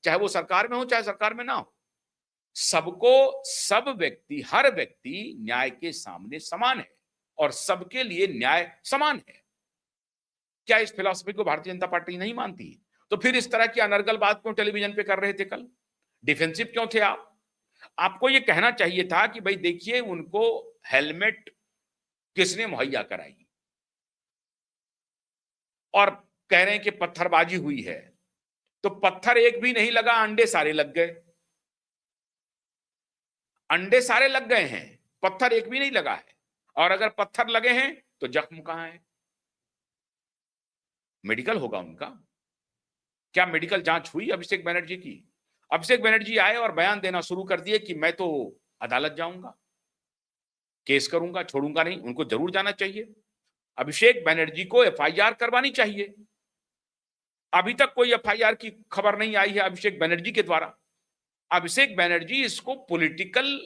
चाहे वो सरकार में हो चाहे सरकार में ना हो। सबको, सब व्यक्ति, हर व्यक्ति न्याय के सामने समान है और सबके लिए न्याय समान है। क्या इस फिलॉसफी को भारतीय जनता पार्टी नहीं मानती? तो फिर इस तरह की अनर्गल बात क्यों टेलीविजन पे कर रहे थे कल? डिफेंसिव क्यों थे आप? आपको ये कहना चाहिए था कि भाई देखिए, उनको हेलमेट किसने मुहैया कराई और कह रहे हैं कि पत्थरबाजी हुई है। तो पत्थर एक भी नहीं लगा, अंडे सारे लग गए। अंडे सारे लग गए हैं, पत्थर एक भी नहीं लगा है। और अगर पत्थर लगे हैं तो जख्म कहां है? मेडिकल होगा उनका। क्या मेडिकल जांच हुई अभिषेक बनर्जी की? अभिषेक बनर्जी आए और बयान देना शुरू कर दिए कि मैं तो अदालत जाऊंगा, केस करूंगा, छोड़ूंगा नहीं। उनको जरूर जाना चाहिए। अभिषेक बनर्जी को एफआईआर करवानी चाहिए। अभी तक कोई एफआईआर की खबर नहीं आई है अभिषेक बनर्जी के द्वारा। अभिषेक बनर्जी इसको पॉलिटिकल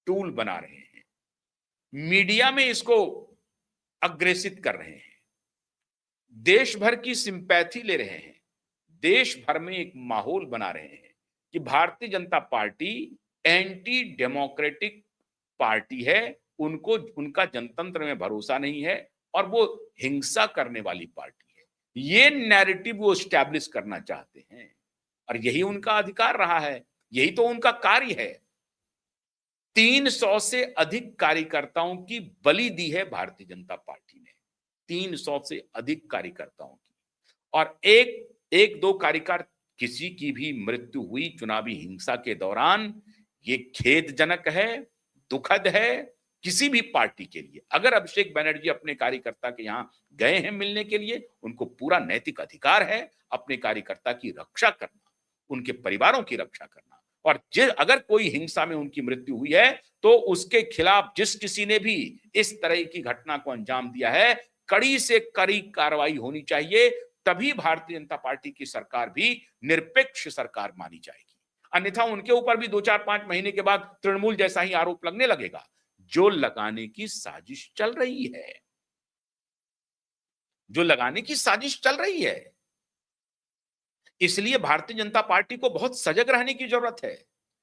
टूल बना रहे हैं, मीडिया में इसको अग्रेसित कर रहे हैं, देश भर की सिंपैथी ले रहे हैं, देश भर में एक माहौल बना रहे हैं कि Bharatiya Janata party anti democratic party है, उनको, उनका जनतंत्र में भरोसा नहीं है और वो हिंसा करने वाली पार्टी है। ये नैरेटिव वो स्टैब्लिश करना चाहते हैं और यही उनका अधिकार रहा है, यही तो उनका कार्य है। 300 से अधिक कार्यकर्ताओं की बलि दी है भारतीय जनता पार्टी ने, 300 से अधिक कार्यकर्ताओं की। और एक दो कार्यकर्ता, किसी की भी मृत्यु हुई चुनावी हिंसा के दौरान, ये खेदजनक है, दुखद है किसी भी पार्टी के लिए। अगर अभिषेक बनर्जी अपने कार्यकर्ता के यहां गए हैं मिलने के लिए, उनको पूरा नैतिक अधिकार है अपने कार्यकर्ता की रक्षा करना, उनके परिवारों की रक्षा करना। और अगर कोई हिंसा में उनकी मृत्यु हुई है तो उसके खिलाफ जिस किसी ने भी इस तरह की घटना को अंजाम दिया है, कड़ी से कड़ी कार्रवाई होनी चाहिए। तभी भारतीय जनता पार्टी की सरकार भी निरपेक्ष सरकार मानी जाएगी। अन्यथा उनके ऊपर भी 2-4-5 महीने के बाद तृणमूल जैसा ही आरोप लगने लगेगा, जो लगाने की साजिश चल रही है, जो लगाने की साजिश चल रही है। इसलिए भारतीय जनता पार्टी को बहुत सजग रहने की जरूरत है,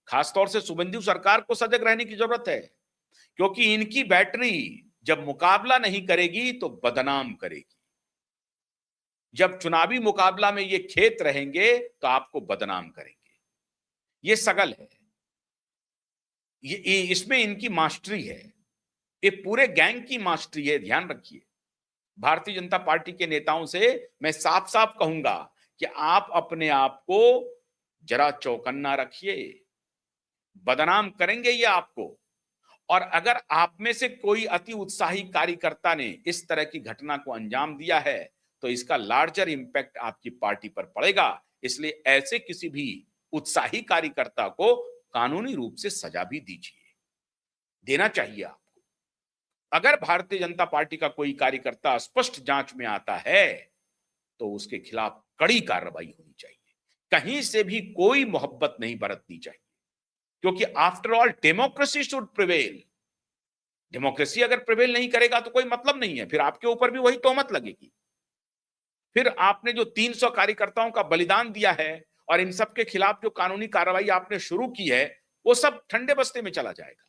खासतौर से शुभेंदु सरकार को सजग रहने की जरूरत है, क्योंकि इनकी बैटरी जब मुकाबला नहीं करेगी तो बदनाम करेगी। जब चुनावी मुकाबला में ये खेत रहेंगे तो आपको बदनाम करेंगे। ये सगल है, ये इसमें इनकी मास्टरी है, ये पूरे गैंग की मास्टरी है, ध्यान रखिए। भारतीय जनता पार्टी के नेताओं से मैं साफ साफ कहूंगा कि आप अपने आप को जरा चौकन्ना रखिए, बदनाम करेंगे ये आपको। और अगर आप में से कोई अति उत्साही कार्यकर्ता ने इस तरह की घटना को अंजाम दिया है तो इसका लार्जर इंपैक्ट आपकी पार्टी पर पड़ेगा। इसलिए ऐसे किसी भी उत्साही कार्यकर्ता को कानूनी रूप से सजा भी दीजिए, देना चाहिए आपको। अगर भारतीय जनता पार्टी का कोई कार्यकर्ता स्पष्ट जांच में आता है तो उसके खिलाफ कड़ी कार्रवाई होनी चाहिए, कहीं से भी कोई मोहब्बत नहीं बरतनी चाहिए, क्योंकि after all democracy should prevail. Democracy अगर प्रिवेल नहीं करेगा तो कोई मतलब नहीं है, फिर आपके ऊपर भी वही तोहमत लगेगी। फिर आपने जो 300 कार्यकर्ताओं का बलिदान दिया है और इन सब के खिलाफ जो कानूनी कार्रवाई आपने शुरू की है, वो सब ठंडे बस्ते में चला जाएगा।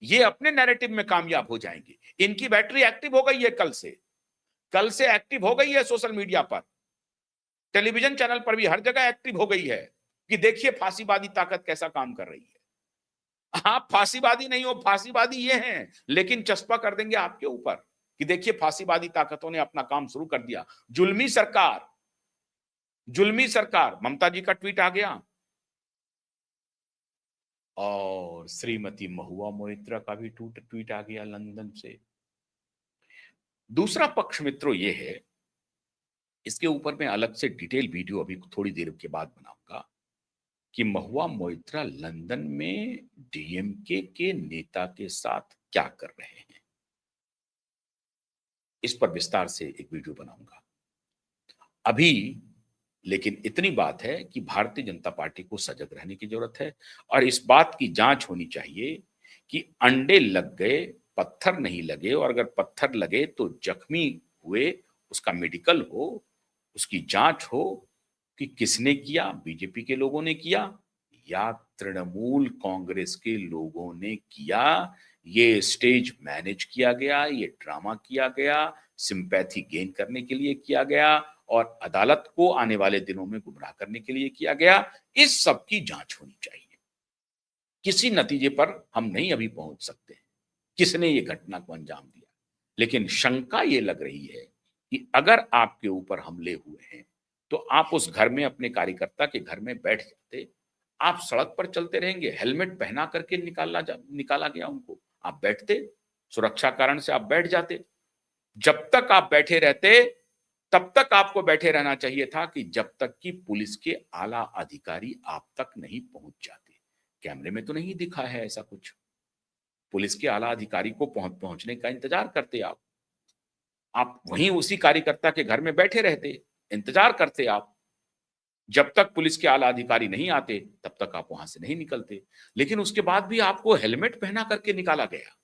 ये अपने नैरेटिव में कामयाब हो जाएंगे। इनकी बैटरी एक्टिव हो गई है, कल से एक्टिव हो गई है सोशल मीडिया पर, टेलीविजन चैनल पर भी हर जगह एक्टिव हो गई है कि देखिए फांसीवादी ताकत कैसा काम कर रही है। आप फांसीवादी नहीं हो, फांसीवादी ये हैं, लेकिन चस्पा कर देंगे आपके ऊपर कि देखिए फांसीवादी ताकतों ने अपना काम शुरू कर दिया। जुल्मी सरकार, जुल्मी सरकार। ममता जी का ट्वीट आ गया और श्रीमती महुआ मोइत्रा का भी ट्वीट आ गया लंदन से। दूसरा पक्ष मित्रों ये है, इसके ऊपर मैं अलग से डिटेल वीडियो अभी थोड़ी देर के बाद बनाऊंगा कि महुआ मोइत्रा लंदन में डीएमके के नेता के साथ क्या कर रहे हैं। इस पर विस्तार से एक वीडियो बनाऊंगा अभी। लेकिन इतनी बात है कि भारतीय जनता पार्टी को सजग रहने की जरूरत है और इस बात की जांच होनी चाहिए कि अंडे लग गए, पत्थर नहीं लगे, और अगर पत्थर लगे तो जख्मी हुए, उसका मेडिकल हो, उसकी जांच हो, कि किसने किया, बीजेपी के लोगों ने किया या तृणमूल कांग्रेस के लोगों ने किया। ये स्टेज मैनेज किया गया, ये ड्रामा किया गया, सिंपैथी गेन करने के लिए किया गया और अदालत को आने वाले दिनों में गुमराह करने के लिए किया गया। इस सब की जांच होनी चाहिए। किसी नतीजे पर हम नहीं अभी पहुंच सकते किसने ये घटना को अंजाम दिया, लेकिन शंका ये लग रही है कि अगर आपके ऊपर हमले हुए हैं तो आप उस घर में अपने कार्यकर्ता के घर में बैठ जाते, आप सड़क पर चलते रहेंगे, हेलमेट पहना करके निकाला गया उनको, आप बैठते, सुरक्षा कारण से आप बैठ जाते। जब तक आप बैठे रहते तब तक आपको बैठे रहना चाहिए था कि जब तक कि पुलिस के आला अधिकारी आप तक नहीं पहुंच जाते। कैमरे में तो नहीं दिखा है ऐसा कुछ। पुलिस के आला अधिकारी को पहुंचने का इंतजार करते आप वहीं उसी कार्यकर्ता के घर में बैठे रहते, इंतजार करते आप। जब तक पुलिस के आला अधिकारी नहीं आते तब तक आप वहां से नहीं निकलते। लेकिन उसके बाद भी आपको हेलमेट पहना करके निकाला गया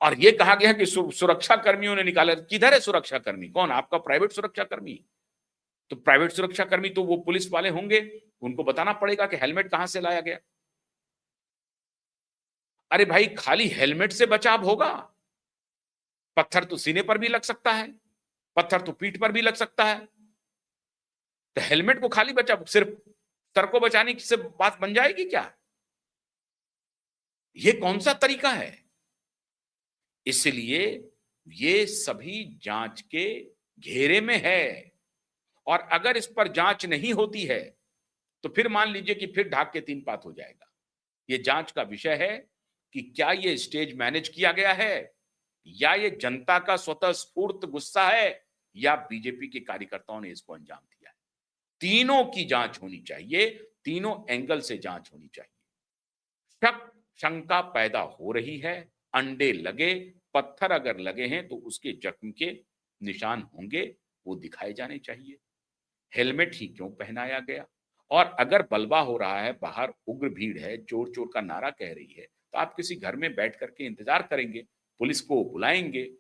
और यह कहा गया कि सुरक्षा कर्मियों ने निकाला। किधर है सुरक्षा कर्मी? कौन? आपका प्राइवेट सुरक्षा कर्मी? तो प्राइवेट सुरक्षा कर्मी तो वो पुलिस वाले होंगे, उनको बताना पड़ेगा कि हेलमेट कहां से लाया गया। अरे भाई, खाली हेलमेट से बचाव होगा? पत्थर तो सीने पर भी लग सकता है, पत्थर तो पीठ पर भी लग सकता है। तो हेलमेट को खाली बचाव, सिर्फ सर को बचाने की से बात बन जाएगी क्या? ये कौन सा तरीका है? इसलिए ये सभी जांच के घेरे में है और अगर इस पर जांच नहीं होती है तो फिर मान लीजिए कि फिर ढाक के तीन पात हो जाएगा। ये जांच का विषय है कि क्या ये स्टेज मैनेज किया गया है या ये जनता का स्वतः स्फूर्त गुस्सा है या बीजेपी के कार्यकर्ताओं ने इसको अंजाम दिया है। तीनों की जांच होनी चाहिए, तीनों एंगल से जांच होनी चाहिए। शक शंका पैदा हो रही है, अंडे लगे, पत्थर अगर लगे हैं तो उसके जख्म के निशान होंगे, वो दिखाए जाने चाहिए। हेलमेट ही क्यों पहनाया गया? और अगर बलवा हो रहा है, बाहर उग्र भीड़ है, चोर चोर का नारा कह रही है, तो आप किसी घर में बैठ करके इंतजार करेंगे, पुलिस को बुलाएंगे।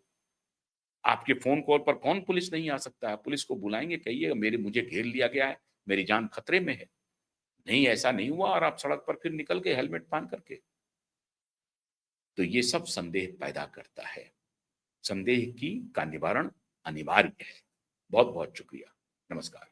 आपके फोन कॉल पर कौन पुलिस नहीं आ सकता है? पुलिस को बुलाएंगे, कहिए मुझे घेर लिया गया है, मेरी जान खतरे में है। नहीं, ऐसा नहीं हुआ और आप सड़क पर फिर निकल के हेलमेट पहन करके, तो ये सब संदेह पैदा करता है। संदेह का निवारण अनिवार्य है। बहुत बहुत शुक्रिया। नमस्कार।